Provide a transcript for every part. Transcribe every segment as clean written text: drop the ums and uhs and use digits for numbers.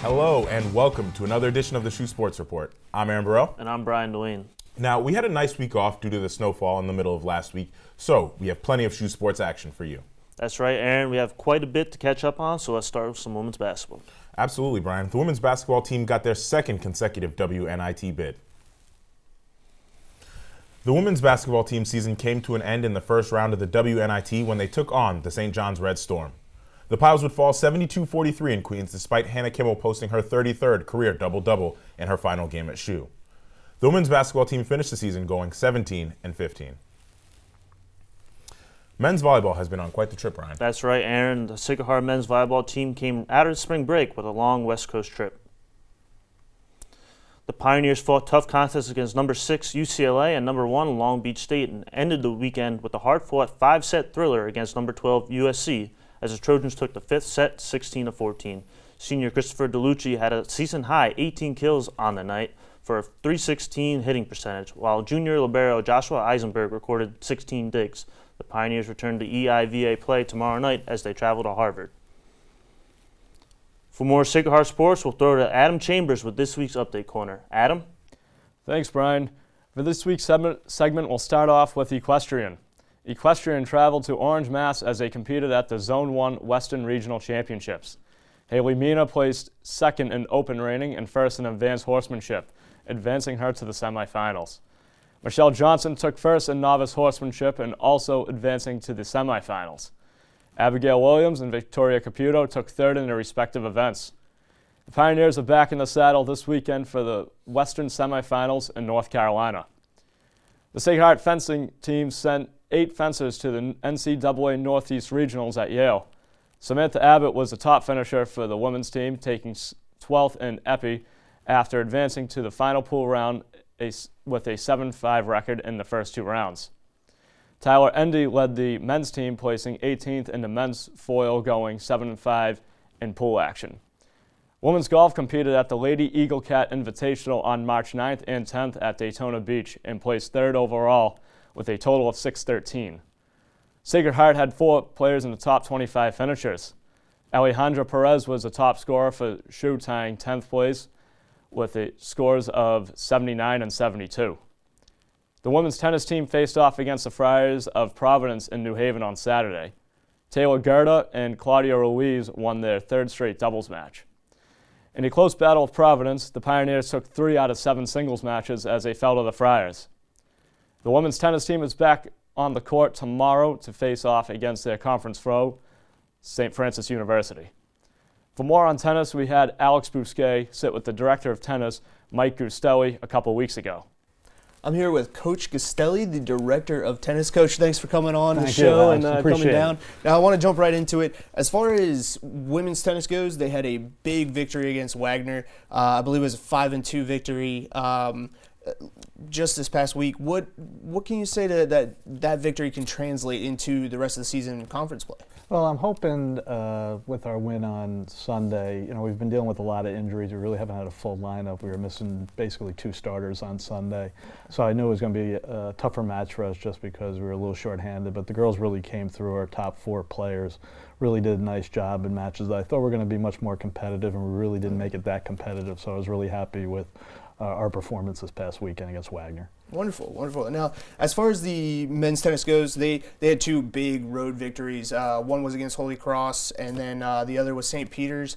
Hello and welcome to another edition of the SHU Sports Report. I'm Aaron Burrell. And I'm Brian Dwayne. Now, we had a nice week off due to the snowfall in the middle of last week, so we have plenty of SHU sports action for you. That's right, Aaron. We have quite a bit to catch up on, so let's start with some women's basketball. Absolutely, Brian. The women's basketball team got their second consecutive WNIT bid. The women's basketball team season came to an end in the first round of the WNIT when they took on the St. John's Red Storm. The Piles would fall 72-43 in Queens despite Hannah Kimmel posting her 33rd career double-double in her final game at SHU. The women's basketball team finished the season going 17-15. Men's volleyball has been on quite the trip, Ryan. That's right, Aaron. The Sacred Heart men's volleyball team came out of spring break with a long West Coast trip. The Pioneers fought tough contests against number 6 UCLA and number 1 Long Beach State and ended the weekend with a hard-fought 5-set thriller against number 12 USC as the Trojans took the 5th set 16-14. Senior Christopher DeLucci had a season-high 18 kills on the night for a .316 hitting percentage, while junior libero Joshua Eisenberg recorded 16 digs. The Pioneers return to EIVA play tomorrow night as they travel to Harvard. For more Sacred Heart sports, we'll throw to Adam Chambers with this week's Update Corner. Adam? Thanks, Brian. For this week's segment, we'll start off with equestrian. Equestrian traveled to Orange, Mass. As they competed at the Zone 1 Western Regional Championships. Haley Mina placed second in open reining and first in advanced horsemanship, advancing her to the semifinals. Michelle Johnson took first in novice horsemanship and also advancing to the semifinals. Abigail Williams and Victoria Caputo took third in their respective events. The Pioneers are back in the saddle this weekend for the Western semifinals in North Carolina. The Sacred Heart fencing team sent 8 fencers to the NCAA Northeast Regionals at Yale. Samantha Abbott was the top finisher for the women's team, taking 12th in Epi after advancing to the final pool round with a 7-5 record in the first 2 rounds. Tyler Endy led the men's team, placing 18th in the men's foil, going 7-5 in pool action. Women's golf competed at the Lady Eagle Cat Invitational on March 9th and 10th at Daytona Beach and placed 3rd overall with a total of 613. Sacred Heart had 4 players in the top 25 finishers. Alejandra Perez was the top scorer for SHU, tying 10th place with the scores of 79 and 72. The women's tennis team faced off against the Friars of Providence in New Haven on Saturday. Taylor Gerda and Claudia Ruiz won their 3rd straight doubles match. In a close battle with Providence, the Pioneers took 3 out of 7 singles matches as they fell to the Friars. The women's tennis team is back on the court tomorrow to face off against their conference foe, St. Francis University. For more on tennis, we had Alex Bousquet sit with the director of tennis, Mike Gustelli, a couple weeks ago. I'm here with Coach Gustelli, the director of tennis. Coach, thanks for coming on the show and coming down. Now, I want to jump right into it. As far as women's tennis goes, they had a big victory against Wagner. I believe it was a 5-2 victory just this past week. What can you say to that victory can translate into the rest of the season in conference play? Well, I'm hoping with our win on Sunday, we've been dealing with a lot of injuries. We really haven't had a full lineup. We were missing basically 2 starters on Sunday. So I knew it was going to be a tougher match for us just because we were a little shorthanded. But the girls really came through. Our top 4 players really did a nice job in matches that I thought were going to be much more competitive, and we really didn't make it that competitive. So I was really happy with our performance this past weekend against Wagner. Wonderful, wonderful. Now, as far as the men's tennis goes, they had 2 big road victories. One was against Holy Cross, and then the other was St. Peter's.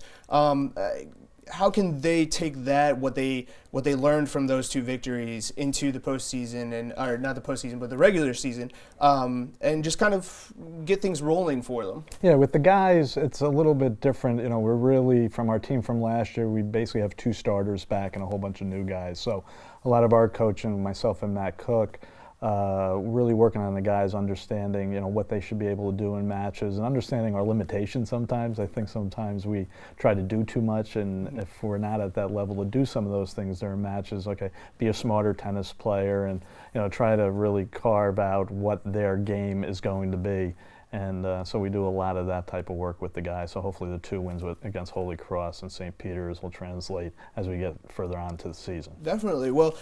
How can they take that, what they learned from those 2 victories, into the postseason, or not the postseason, but the regular season, and just kind of get things rolling for them? Yeah, with the guys, it's a little bit different. We're really, from our team from last year, we basically have 2 starters back and a whole bunch of new guys. So a lot of our coaching, myself and Matt Cook, really working on the guys understanding, what they should be able to do in matches and understanding our limitations sometimes. I think sometimes we try to do too much, and if we're not at that level to do some of those things during matches, okay, be a smarter tennis player and, try to really carve out what their game is going to be. And so we do a lot of that type of work with the guys. So hopefully the 2 wins against Holy Cross and St. Peter's will translate as we get further on to the season. Definitely. Well,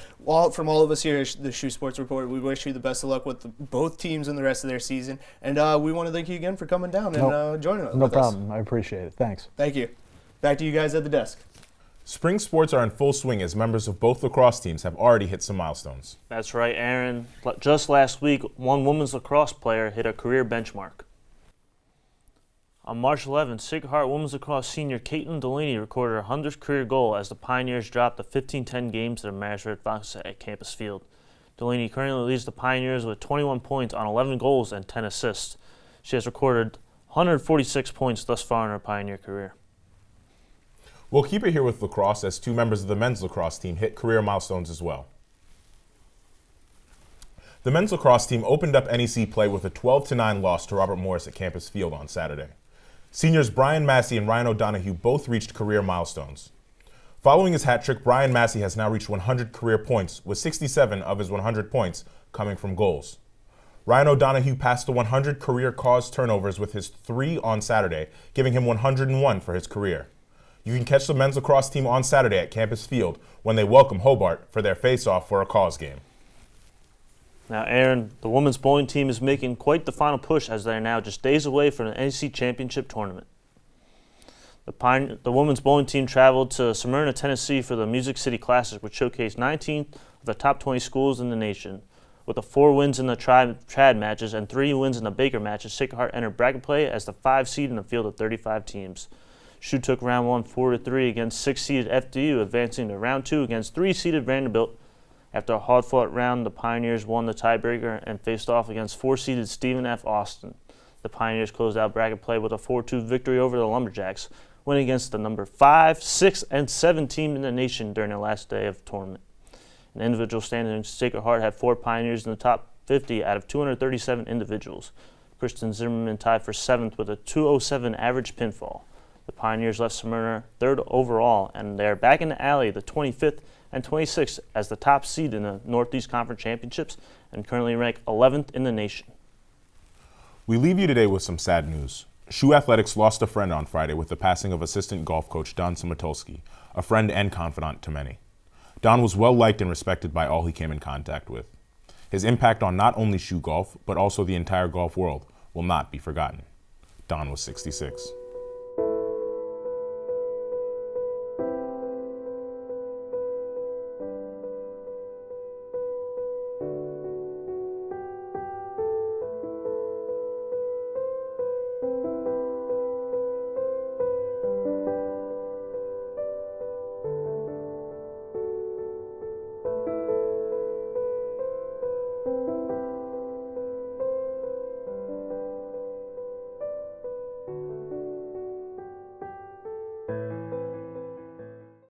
from all of us here at the SHU Sports Report, we wish you the best of luck with both teams in the rest of their season. And we want to thank you again for coming down and joining us. No problem. I appreciate it. Thanks. Thank you. Back to you guys at the desk. Spring sports are in full swing as members of both lacrosse teams have already hit some milestones. That's right, Aaron. Just last week, one women's lacrosse player hit a career benchmark. On March 11th, Sacred Heart women's lacrosse senior Caitlin Delaney recorded her 100th career goal as the Pioneers dropped the 15-10 game to the Marist Fox at Campus Field. Delaney currently leads the Pioneers with 21 points on 11 goals and 10 assists. She has recorded 146 points thus far in her Pioneer career. We'll keep it here with lacrosse as two members of the men's lacrosse team hit career milestones as well. The men's lacrosse team opened up NEC play with a 12-9 loss to Robert Morris at Campus Field on Saturday. Seniors Brian Massey and Ryan O'Donohue both reached career milestones. Following his hat trick, Brian Massey has now reached 100 career points, with 67 of his 100 points coming from goals. Ryan O'Donohue passed the 100 career caused turnovers with his 3 on Saturday, giving him 101 for his career. You can catch the men's lacrosse team on Saturday at Campus Field when they welcome Hobart for their face-off for a cause game. Now, Aaron, the women's bowling team is making quite the final push as they are now just days away from the NEC Championship Tournament. The women's bowling team traveled to Smyrna, Tennessee for the Music City Classic, which showcased 19 of the top 20 schools in the nation. With the 4 wins in the trad matches and 3 wins in the Baker matches, Sacred Heart entered bracket play as the 5 seed in a field of 35 teams. SHU took round 1 4-3 against 6-seeded FDU, advancing to round 2 against 3-seeded Vanderbilt. After a hard-fought round, the Pioneers won the tiebreaker and faced off against 4-seeded Stephen F. Austin. The Pioneers closed out bracket play with a 4-2 victory over the Lumberjacks, winning against the number 5, 6, and 7 team in the nation during the last day of the tournament. In individual standings, Sacred Heart had 4 Pioneers in the top 50 out of 237 individuals. Kristen Zimmerman tied for 7th with a 207 average pinfall. The Pioneers left Smyrna 3rd overall, and they're back in the alley, the 25th and 26th, as the top seed in the Northeast Conference Championships and currently rank 11th in the nation. We leave you today with some sad news. SHU Athletics lost a friend on Friday with the passing of assistant golf coach Don Simatolsky, a friend and confidant to many. Don was well liked and respected by all he came in contact with. His impact on not only SHU golf, but also the entire golf world will not be forgotten. Don was 66.